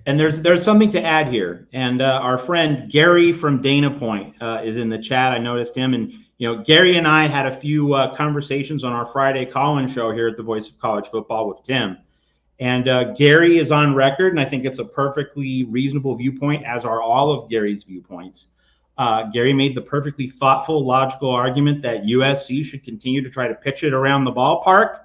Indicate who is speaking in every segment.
Speaker 1: And there's something to add here. And our friend Gary from Dana Point is in the chat. I noticed him. And, Gary and I had a few conversations on our Friday call-in show here at the Voice of College Football with Tim. And Gary is on record, and I think it's a perfectly reasonable viewpoint, as are all of Gary's viewpoints. Gary made the perfectly thoughtful, logical argument that USC should continue to try to pitch it around the ballpark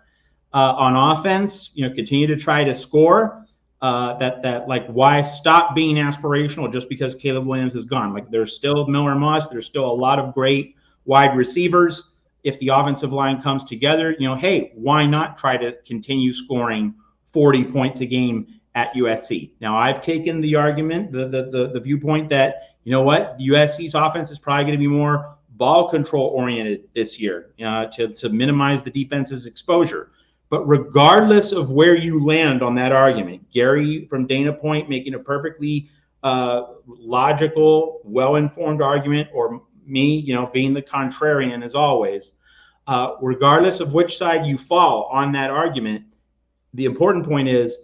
Speaker 1: on offense, continue to try to score. Why stop being aspirational just because Caleb Williams is gone? Like, there's still Miller Moss, there's still a lot of great wide receivers. If the offensive line comes together, hey, why not try to continue scoring 40 points a game at USC? Now, I've taken the argument, the viewpoint that, USC's offense is probably going to be more ball control oriented this year to minimize the defense's exposure. But regardless of where you land on that argument, Gary from Dana Point making a perfectly logical, well-informed argument, or me, being the contrarian as always, regardless of which side you fall on that argument, the important point is,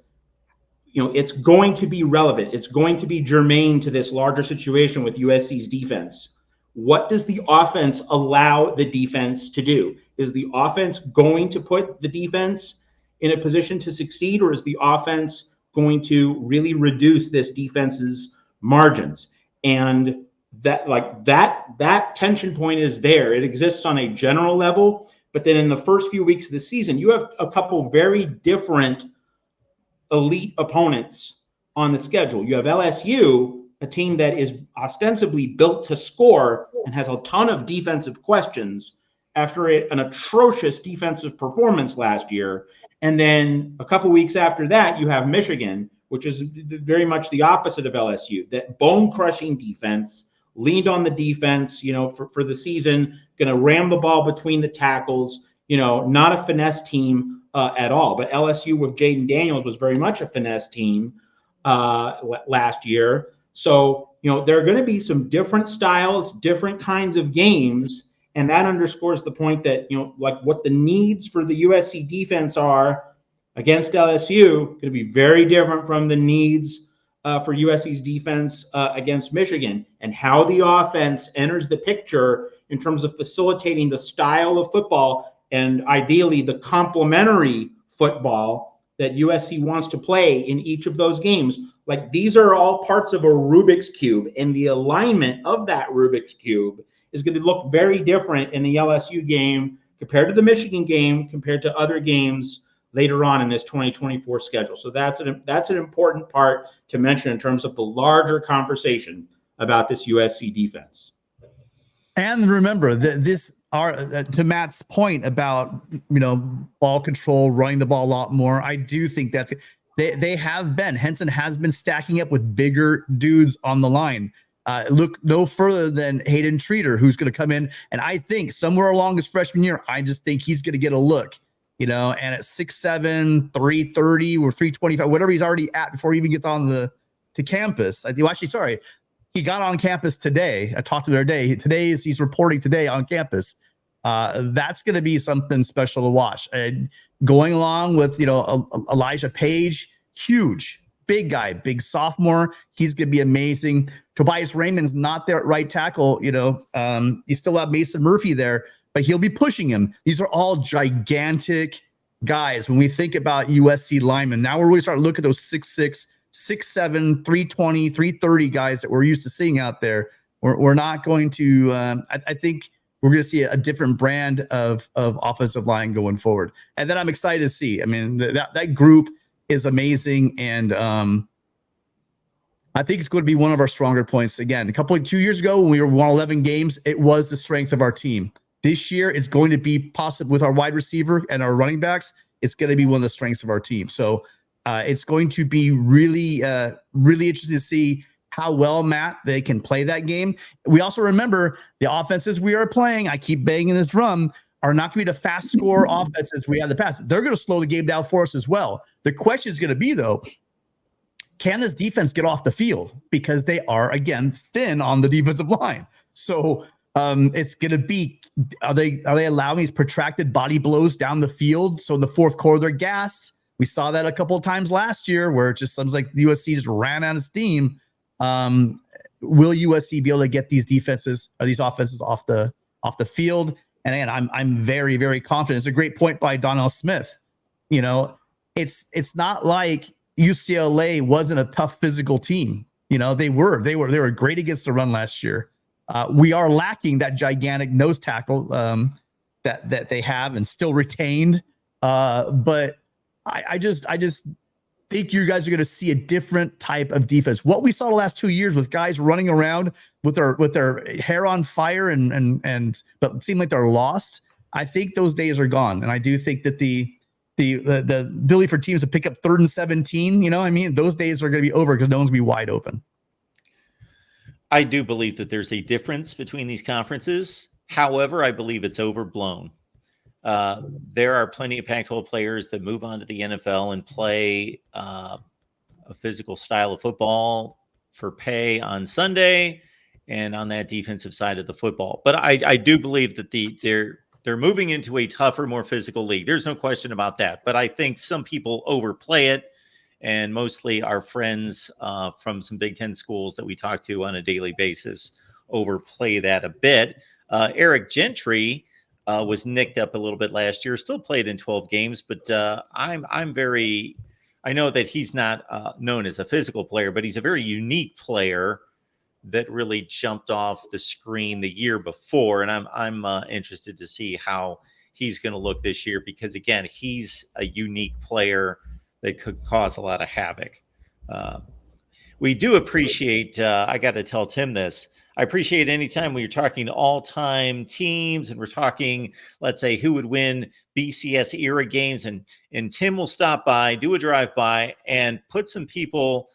Speaker 1: it's going to be relevant. It's going to be germane to this larger situation with USC's defense. What does the offense allow the defense to do? Is the offense going to put the defense in a position to succeed, or is the offense going to really reduce this defense's margins? And that tension point is there. It exists on a general level, but then in the first few weeks of the season, you have a couple very different elite opponents on the schedule. You have LSU, a team that is ostensibly built to score and has a ton of defensive questions after an atrocious defensive performance last year. And then a couple weeks after that, you have Michigan, which is very much the opposite of LSU, that bone-crushing defense, leaned on the defense, for the season, going to ram the ball between the tackles, not a finesse team at all. But LSU with Jaden Daniels was very much a finesse team last year. So, there are going to be some different styles, different kinds of games. And that underscores the point that, what the needs for the USC defense are against LSU going to be very different from the needs for USC's defense against Michigan, and how the offense enters the picture in terms of facilitating the style of football and ideally the complementary football that USC wants to play in each of those games. Like, these are all parts of a Rubik's Cube, and the alignment of that Rubik's Cube is going to look very different in the LSU game compared to the Michigan game, compared to other games later on in this 2024 schedule. So that's an important part to mention in terms of the larger conversation about this USC defense.
Speaker 2: And remember that to Matt's point about, ball control, running the ball a lot more, I do think that's Henson has been stacking up with bigger dudes on the line. Look no further than Hayden Treater, who's going to come in. And I think somewhere along his freshman year, I just think he's going to get a look, and at 6'7", 330 or 325, whatever he's already at before he even gets on to campus. He got on campus today. I talked to him the other day. He's reporting today on campus. That's going to be something special to watch. Going along with, Elijah Page, huge, big guy, big sophomore. He's going to be amazing. Tobias Raymond's not there at right tackle. You still have Mason Murphy there, but he'll be pushing him. These are all gigantic guys. When we think about USC linemen, now we're really starting to look at those 6'6", 6'7", 320, 330 guys that we're used to seeing out there. We're not going to, I think we're going to see a different brand of offensive line going forward. And then I'm excited to see, that group is amazing. And I think it's going to be one of our stronger points. Again, 2 years ago when we won 11 games, it was the strength of our team. This year, it's going to be possible with our wide receiver and our running backs. It's going to be one of the strengths of our team. So it's going to be really, really interesting to see how well, Matt, they can play that game. We also remember the offenses we are playing, I keep banging this drum, are not going to be the fast score offenses we had in the past. They're going to slow the game down for us as well. The question is going to be, though, can this defense get off the field? Because they are, again, thin on the defensive line. So it's going to be, are they allowing these protracted body blows down the field? So in the fourth quarter, they're gassed. We saw that a couple of times last year where it just seems like USC just ran out of steam. Will USC be able to get these defenses or these offenses off the field? And again, I'm very, very confident. It's a great point by Donnell Smith. You know, it's not like UCLA wasn't a tough physical team. You know, they were great against the run last year. We are lacking that gigantic nose tackle that they have and still retained. But I just think you guys are going to see a different type of defense. What we saw the last 2 years with guys running around with their hair on fire and but it seemed like they're lost. I think those days are gone, and I do think that the ability for teams to pick up 3rd and 17, you know, I mean, those days are going to be over because no one's going to be wide open.
Speaker 3: I do believe that there's a difference between these conferences. However, I believe it's overblown. There are plenty of Pac-12 players that move on to the NFL and play a physical style of football for pay on Sunday and on that defensive side of the football. But I do believe that they're moving into a tougher, more physical league. There's no question about that. But I think some people overplay it, and mostly our friends from some Big Ten schools that we talk to on a daily basis overplay that a bit. Eric Gentry was nicked up a little bit last year, still played in 12 games, but I know that he's not known as a physical player, but he's a very unique player that really jumped off the screen the year before. And I'm interested to see how he's going to look this year, because again, he's a unique player that could cause a lot of havoc. We do appreciate, I got to tell Tim this, I appreciate anytime when you're talking all-time teams and we're talking, let's say, who would win BCS era games, and Tim will stop by, do a drive-by, and put some people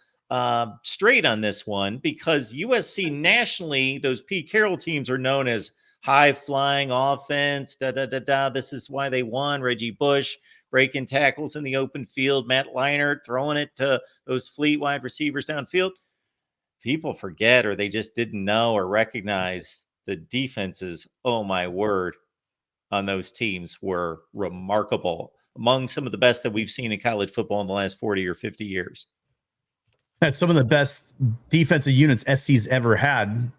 Speaker 3: straight on this one, because USC nationally, those Pete Carroll teams are known as high-flying offense, This is why they won. Reggie Bush breaking tackles in the open field, Matt Leinart throwing it to those fleet wide receivers downfield. People forget, or they just didn't know or recognize the defenses. Oh my word, on those teams were remarkable, among some of the best that we've seen in college football in the last 40 or 50 years.
Speaker 2: That's some of the best defensive units SC's ever had,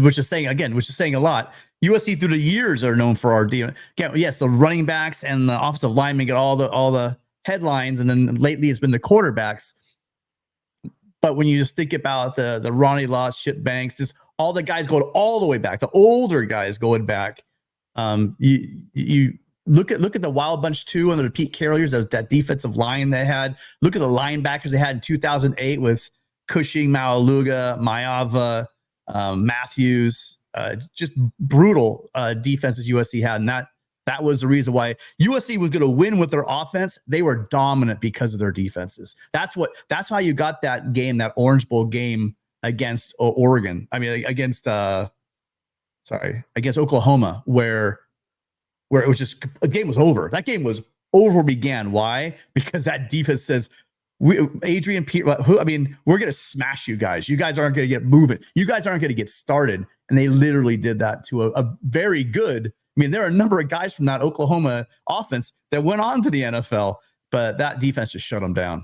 Speaker 2: which is saying a lot. USC through the years are known for our defense. Yes, the running backs and the offensive linemen get all the headlines, and then lately it's been the quarterbacks. But when you just think about the Ronnie Lott, Chip Banks, just all the guys going all the way back, the older guys going back, you look at the Wild Bunch 2 under the Pete Carroll years, that defensive line they had. Look at the linebackers they had in 2008 with Cushing, Maualuga, Maiava, Matthews. Just brutal defenses USC had, and that was the reason why USC was going to win with their offense. They were dominant because of their defenses. That's how you got that game, that Orange Bowl game against Oregon. I mean, against Oklahoma, where it was just, the game was over. That game was over began. Why? Because that defense says, Adrian Peter, we're going to smash you guys. You guys aren't going to get moving. You guys aren't going to get started. And they literally did that to a very good. I mean, there are a number of guys from that Oklahoma offense that went on to the NFL, but that defense just shut them down.